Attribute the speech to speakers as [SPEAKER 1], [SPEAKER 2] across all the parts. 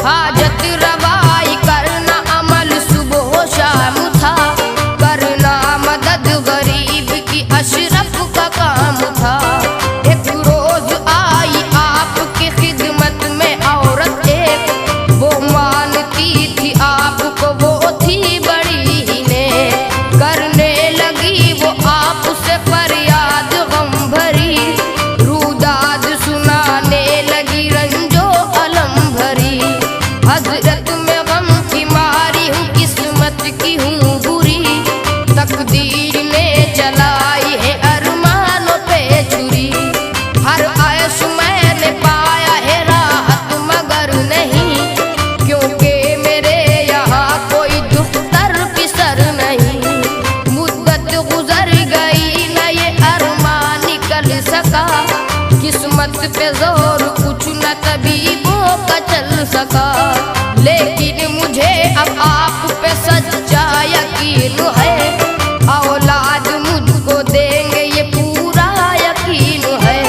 [SPEAKER 1] हाजत रवाई करना अमल सुबह शाम था, करना मदद गरीब की अशरफ का काम था। एक रोज आई आपकी खिदमत में औरत एक, वो मानती थी आपको, वो थी बड़ी ही नेक। करने लगी वो आपसे फरियाद गम भरी, रूदाद सुनाने लगी रंजो अलम भरी। हजरत में गम की मारी हूँ, किस्मत की हूँ बुरी, तकदीर ने चलाई है अरमानों पे छुरी। हर आयश मैंने पाया है राहत मगर नहीं, क्योंकि मेरे यहाँ कोई दुख दर पिसर नहीं। मुद्दत गुजर गई न ये अरमान निकल सका, किस्मत पे जोर कुछ न तबीबों का चल सका। लेकिन मुझे अब आप पे सच्चा यकीन है, औलाद मुझको देंगे ये पूरा यकीन है।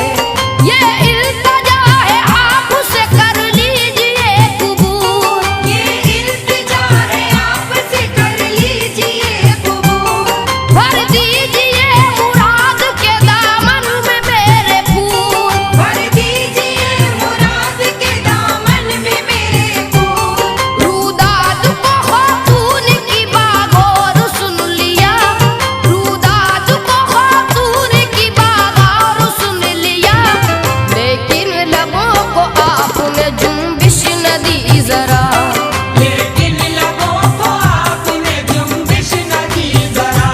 [SPEAKER 1] ये इल्तिजा है आपसे कर लीजिए कबूल,
[SPEAKER 2] ये इल्तिजा है आपसे कर लीजिए कबूल।
[SPEAKER 1] भर दीजिए मुराद के दामन में मेरे फूल,
[SPEAKER 2] भर दीजिए मुराद के दामन में मेरे फूल।
[SPEAKER 1] रूदाद को खातून की बागौर सुन लिया, रूदाद को खातून की बागौर सुन लिया। लेकिन लबों को आपने जुम्बिश न दी जरा,
[SPEAKER 3] लेकिन लबों को आपने जुम्बिश न दी जरा,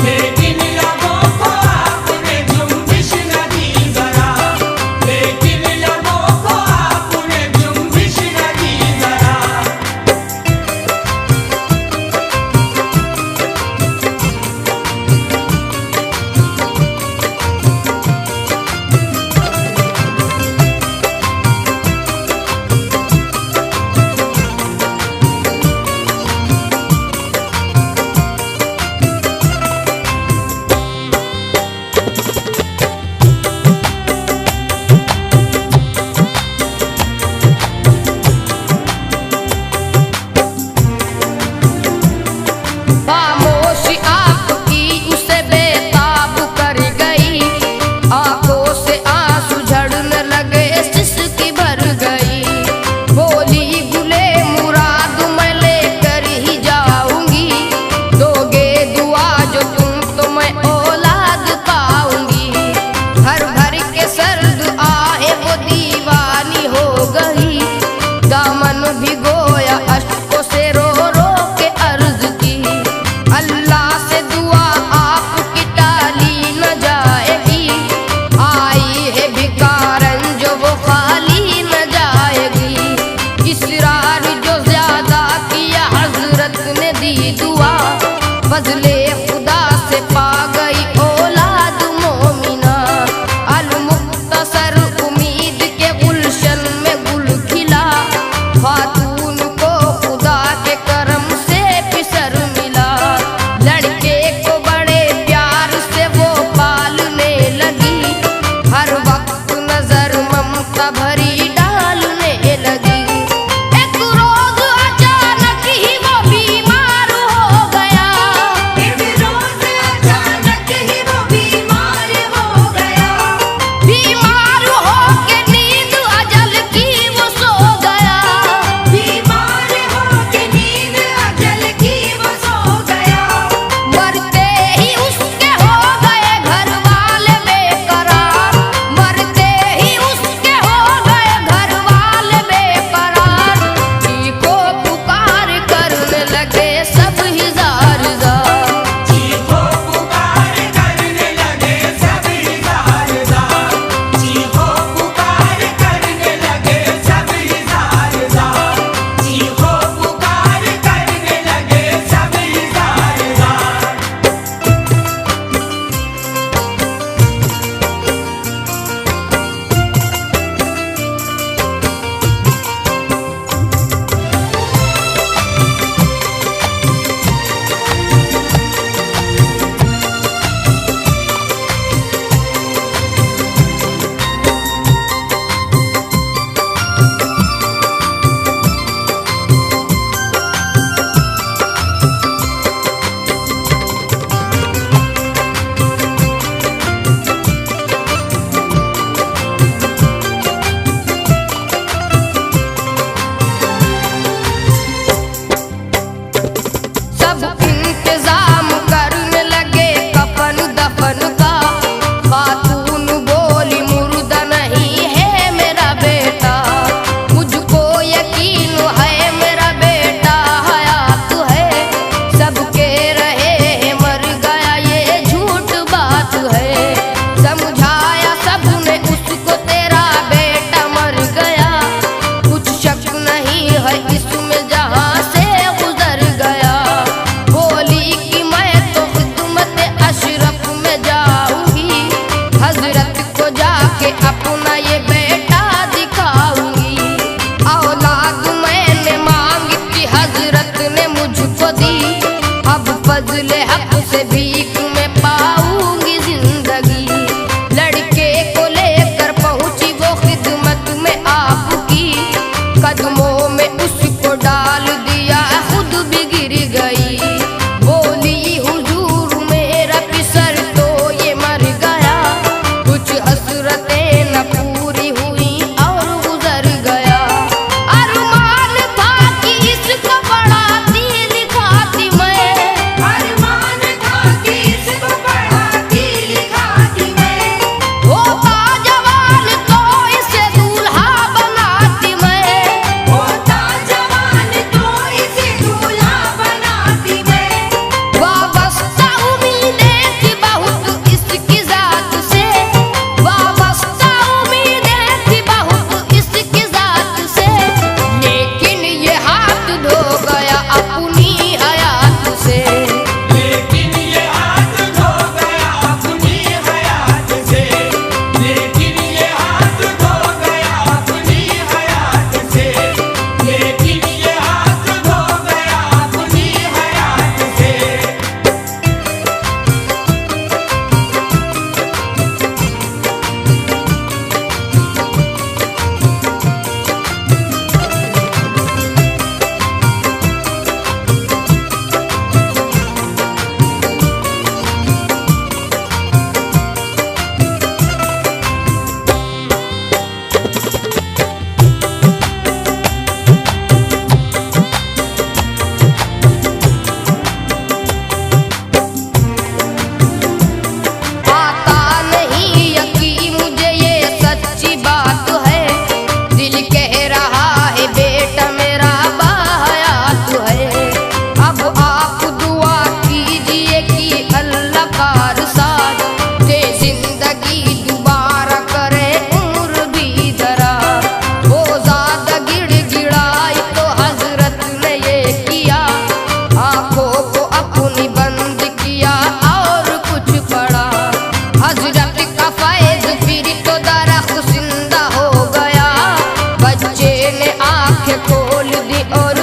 [SPEAKER 3] लेकिन लबों को आपने जुम्बिश न दी जरा, लेकिन लबों को आपने जुम्बिश न दी जरा।
[SPEAKER 1] खामोशी आपकी उसे बेताब कर गई, आंखों से आंसू झड़ने लगे सिसकी भर गई। बोली गुले मुराद मैं लेकर ही जाऊंगी, दोगे दुआ जो तुम तो मैं औलाद पाऊंगी। भर भर के सर्द आए वो दीवानी हो गई, दामन भिगोया अश्कों से रो रो के अर्ज की। अल्लाह से दुआ आपकी टाली न जाएगी, आई है भिकारन जो वो खाली न जाएगी। इसरार जो ज्यादा किया हजरत ने दी दुआ, फजले खुदा से पा गई औलाद मोमिना। अल मुख्तसर उम्मीद के गुलशन में गुल खिला, खातून को खुदा के करम से फिसर मिला। लड़के को बड़े प्यार से वो पालने लगी, हर वक्त नजर ममता भरी डालने लगी। एक रोज अचानक ही वो बीमार हो गया,
[SPEAKER 2] एक
[SPEAKER 1] है इसमें जहाँ से गुजर गया। बोली कि मैं तो खिदमत अशरफ में जाऊंगी, हजरत को जाके अपना ये बेटा दिखाऊंगी। औलाद मैंने मांगी थी हजरत ने मुझको दी, अब फजले हक से भीख में पाऊंगी जिंदगी। लड़के को लेकर पहुंची वो खिदमत में आपकी, कदमों में उसको डाल दिया खुद भी गिर गई। बोली हुजूर मेरा पिसर तो ये मर गया, कुछ हसरतें न पूरी हुई और गुजर गया। अरमान था कि इसको पढ़ाती लिखाती मैं,
[SPEAKER 2] अरमान था कि इसको पढ़ाती लिखाती मैं,
[SPEAKER 1] होता जवान तो इसे दूल्हा बनाती मैं।
[SPEAKER 2] होता जवान तो इसे दूल्हा बनाती मैं।
[SPEAKER 1] वाबस्ता उम्मीदें थी बहुत इसकी जात से, वाबस्ता उम्मीदें थी बहुत इसकी जात से, लेकिन ये हाथ धो गया अपनी हयात से।
[SPEAKER 3] लेकिन ये हाथ धो गया अपनी हयात से, लेकिन ये हाथ धो गया अपनी हयात से, लेकिन ये हाथ धो गया अपनी हयात से।
[SPEAKER 1] आता नहीं यकीन मुझे ये सच्ची बात है, दिल कह रहा है बेटा मेरा बाहयात है। अब आप दुआ कीजिए कि अल्लाह का साथ दे, जिंदगी दोबारा करे उम्र भी दराज। वो ज्यादा गिड़गिड़ाई तो हजरत ने ये किया, आंखों को अपनी बंद किया और कुछ पड़ा। हजरत का फैज फिर तो दरख्त जिंदा हो गया, बच्चे ने आंखें खोल दी और